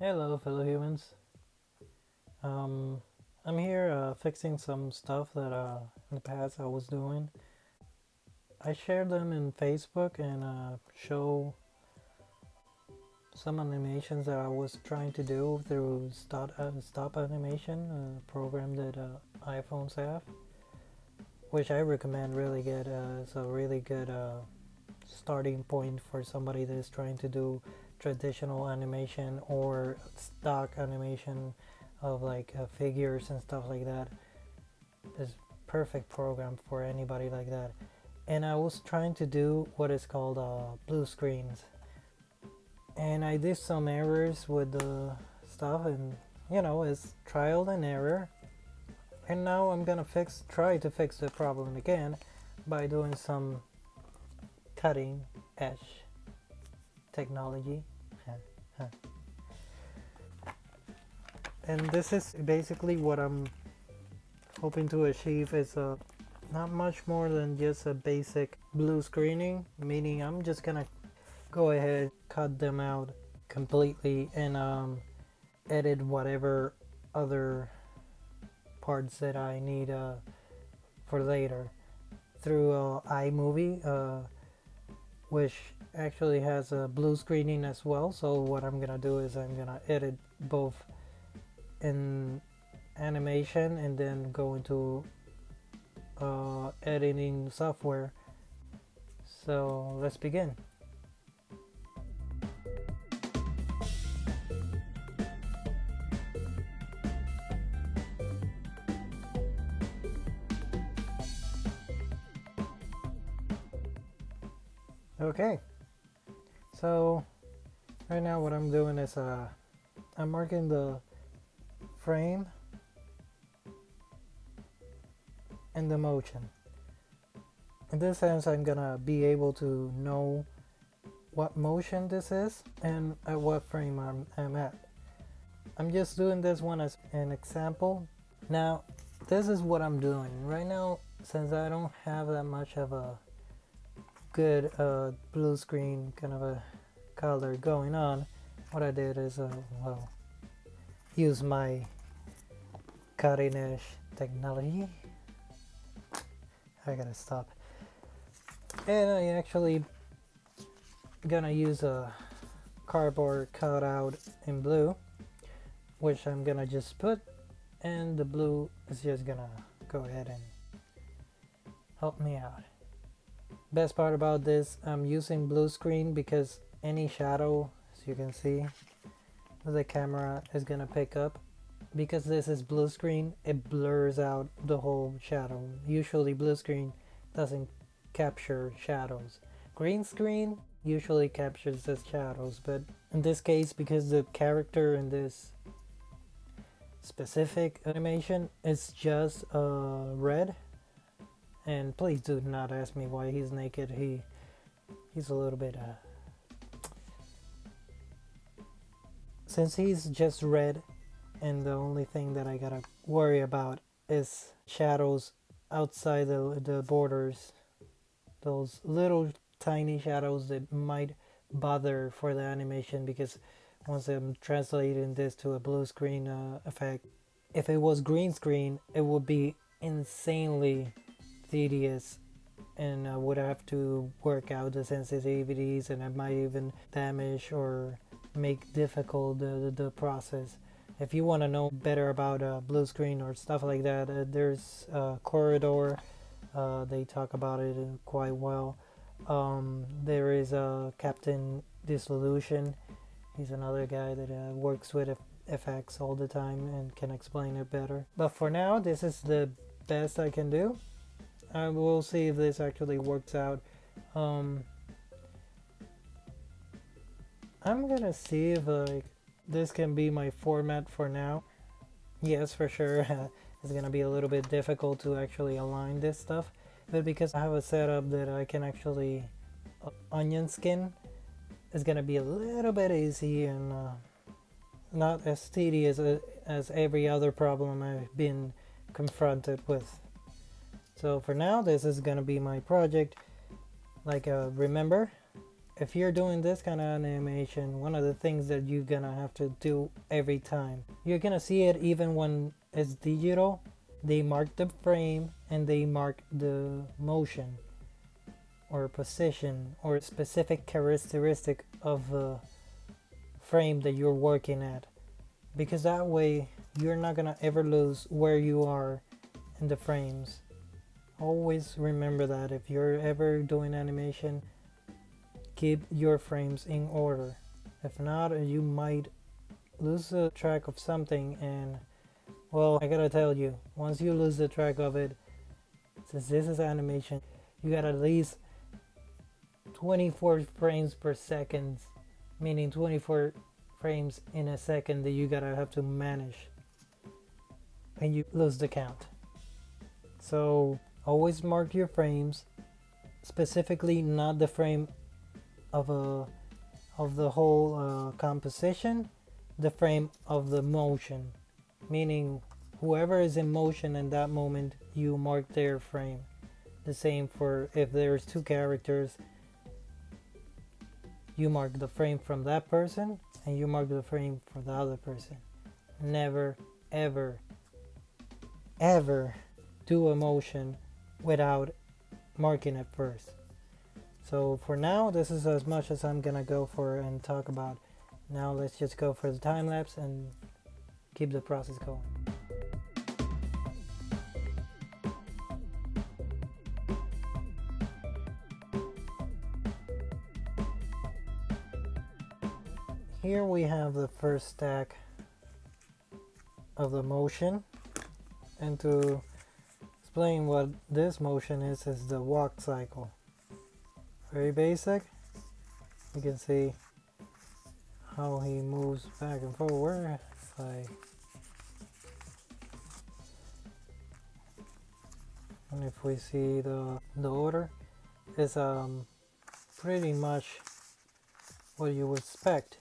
Hello, fellow humans. Um, I'm here fixing some stuff that in the past I was doing. I shared them in Facebook and show some animations that I was trying to do through Stop Animation, a program that iPhones have, which I recommend really good. It's a really good starting point for somebody that is trying to do traditional animation or stock animation of like figures and stuff like that. Is perfect program for anybody like that. And I was trying to do what is called blue screens, and I did some errors with the stuff, and it's trial and error. And now I'm gonna try to fix the problem again by doing some cutting edge technology. And this is basically what I'm hoping to achieve is not much more than just a basic blue screening, meaning I'm just gonna go ahead, cut them out completely, and edit whatever other parts that I need for later through iMovie, which actually has a blue screening as well. So what I'm gonna do is I'm gonna edit both in animation and then go into editing software. So let's begin. Okay, so right now what I'm doing is I'm marking the frame and the motion. In this sense, I'm gonna be able to know what motion this is and at what frame I'm at. I'm just doing this one as an example. Now, this is what I'm doing right now. Since I don't have that much of a good blue screen kind of a color going on, what I did is use my cutting edge technology. I gotta stop. And I actually gonna use a cardboard cutout in blue, which I'm gonna just put, and the blue is just gonna go ahead and help me out. Best part about this, I'm using blue screen because any shadow, as you can see, the camera is gonna pick up. Because this is blue screen, it blurs out the whole shadow. Usually blue screen doesn't capture shadows. Green screen usually captures the shadows, but in this case, because the character in this specific animation is just red, and please do not ask me why he's naked. He's a little bit since he's just red, and the only thing that I gotta worry about is shadows outside the borders, those little tiny shadows that might bother for the animation, because once I'm translating this to a blue screen effect, if it was green screen it would be insanely tedious, and I would have to work out the sensitivities, and I might even damage or make difficult the process. If you want to know better about blue screen or stuff like that, there's Corridor. They talk about it quite well. There is Captain Dissolution. He's another guy that works with FX all the time and can explain it better. But for now, this is the best I can do. I will see if this actually works out. Um, I'm gonna see if this can be my format for now. Yes, for sure. It's gonna be a little bit difficult to actually align this stuff, but because I have a setup that I can actually onion skin, it's gonna be a little bit easy and not as tedious as every other problem I've been confronted with. So for now, this is gonna be my project. Like remember, if you're doing this kind of animation, one of the things that you're gonna have to do every time, you're gonna see it even when it's digital. They mark the frame and they mark the motion or position or specific characteristic of the frame that you're working at, because that way you're not gonna ever lose where you are in the frames. Always remember that if you're ever doing animation, keep your frames in order. If not, you might lose the track of something, and well, I gotta tell you, once you lose the track of it, since this is animation, you got at least 24 frames per second, meaning 24 frames in a second that you gotta have to manage, and you lose the count. So always mark your frames, specifically not the frame of the whole composition, the frame of the motion, meaning whoever is in motion in that moment, you mark their frame. The same for if there's two characters, you mark the frame from that person and you mark the frame for the other person. Never ever ever do a motion without marking it first. So for now, this is as much as I'm gonna go for and talk about. Now let's just go for the time lapse and keep the process going. Here we have the first stack of the motion, and to explain what this motion is the walk cycle. Very basic. You can see how he moves back and forward. And if we see the order, is pretty much what you would expect.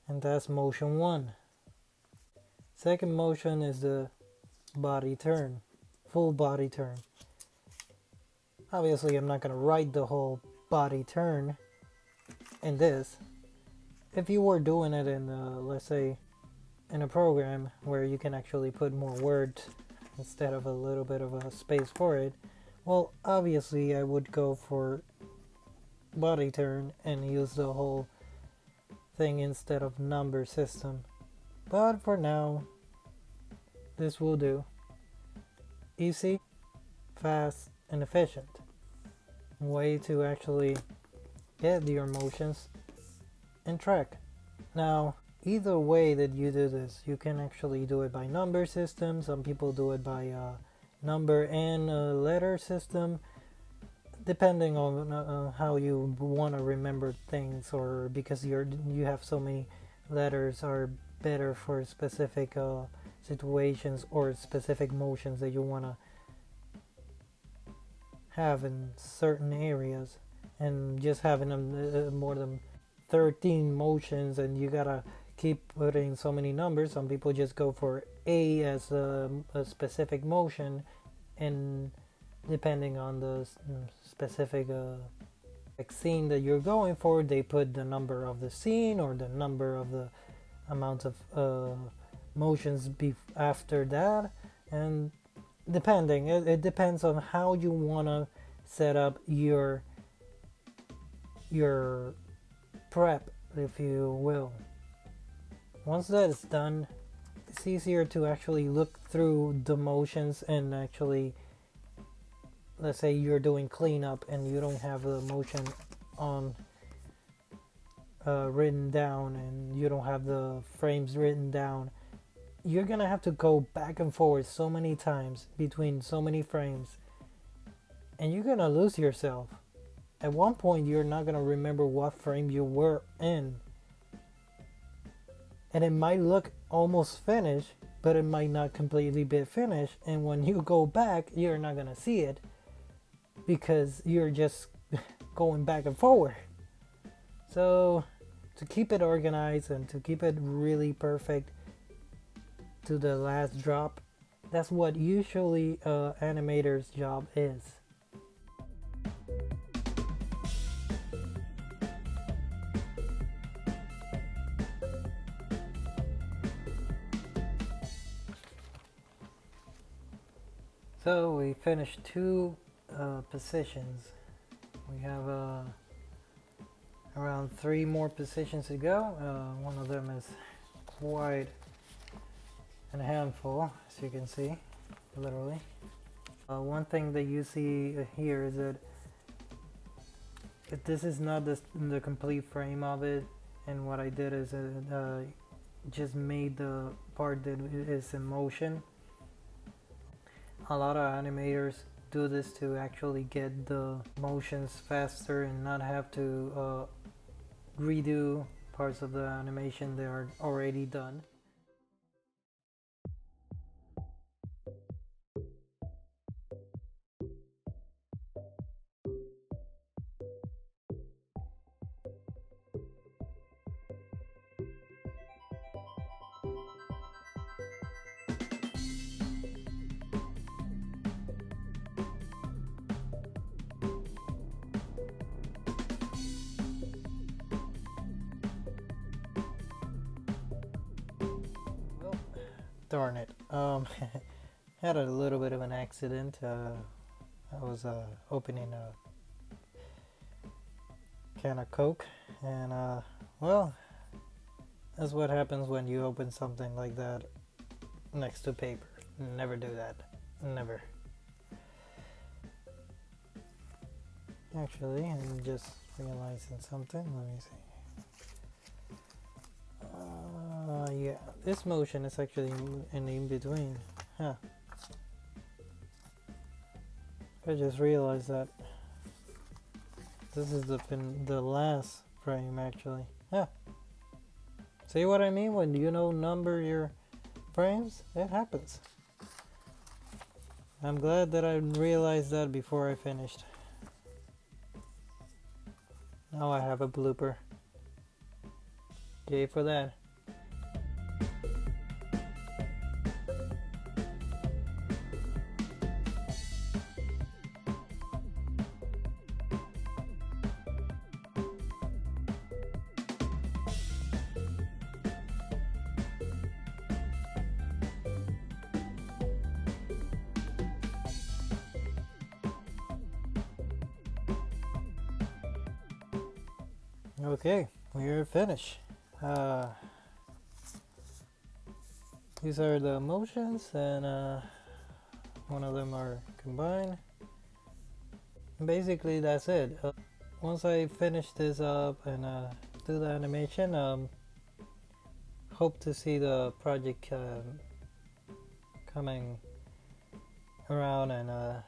And that's motion 1. Second motion is the body turn, full body turn. Obviously I'm not going to write the whole body turn in this. If you were doing it in let's say in a program where you can actually put more words instead of a little bit of a space for it, well, obviously I would go for body turn and use the whole thing instead of number system. But for now, this will do. Easy, fast, and efficient way to actually get your motions in track. Now, either way that you do this, you can actually do it by number system. Some people do it by number and letter system, depending on how you want to remember things, or because you have so many letters are better for specific situations or specific motions that you want to have in certain areas, and just having them more than 13 motions and you gotta keep putting so many numbers. Some people just go for A as a specific motion, and depending on the specific scene that you're going for, they put the number of the scene or the number of the amount of motions after that. And depending, it depends on how you want to set up your prep, if you will. Once that is done, it's easier to actually look through the motions and actually, let's say you're doing cleanup and you don't have the motion on written down and you don't have the frames written down, you're gonna have to go back and forth so many times between so many frames, and you're gonna lose yourself. At one point you're not gonna remember what frame you were in, and it might look almost finished, but it might not completely be finished, and when you go back you're not gonna see it because you're just going back and forward. So to keep it organized and to keep it really perfect to the last drop, that's what usually animator's job is. So we finished two positions. We have around 3 more positions to go. One of them is quite a handful, as you can see, literally. One thing that you see here is that this is not the complete frame of it, and what I did is just made the part that is in motion. A lot of animators do this to actually get the motions faster and not have to redo parts of the animation that are already done. Well, darn it. Had a little bit of an accident. I was opening a can of Coke, and well, that's what happens when you open something like that next to paper. Never do that. Never. Actually, I'm just realizing something. Let me see. Yeah, this motion is actually in between. Huh. I just realized that this is the last frame actually. Yeah. See what I mean? When you know number your frames, it happens. I'm glad that I realized that before I finished. Now I have a blooper. Yay for that. Okay, we're finished. These are the motions, and one of them are combined. Basically, that's it. Once I finish this up and do the animation, hope to see the project coming around, and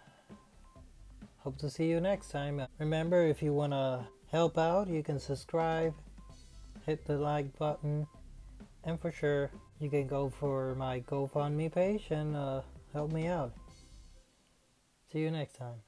hope to see you next time. Remember, if you want to help out, you can subscribe, hit the like button, and for sure you can go for my GoFundMe page and help me out. See you next time.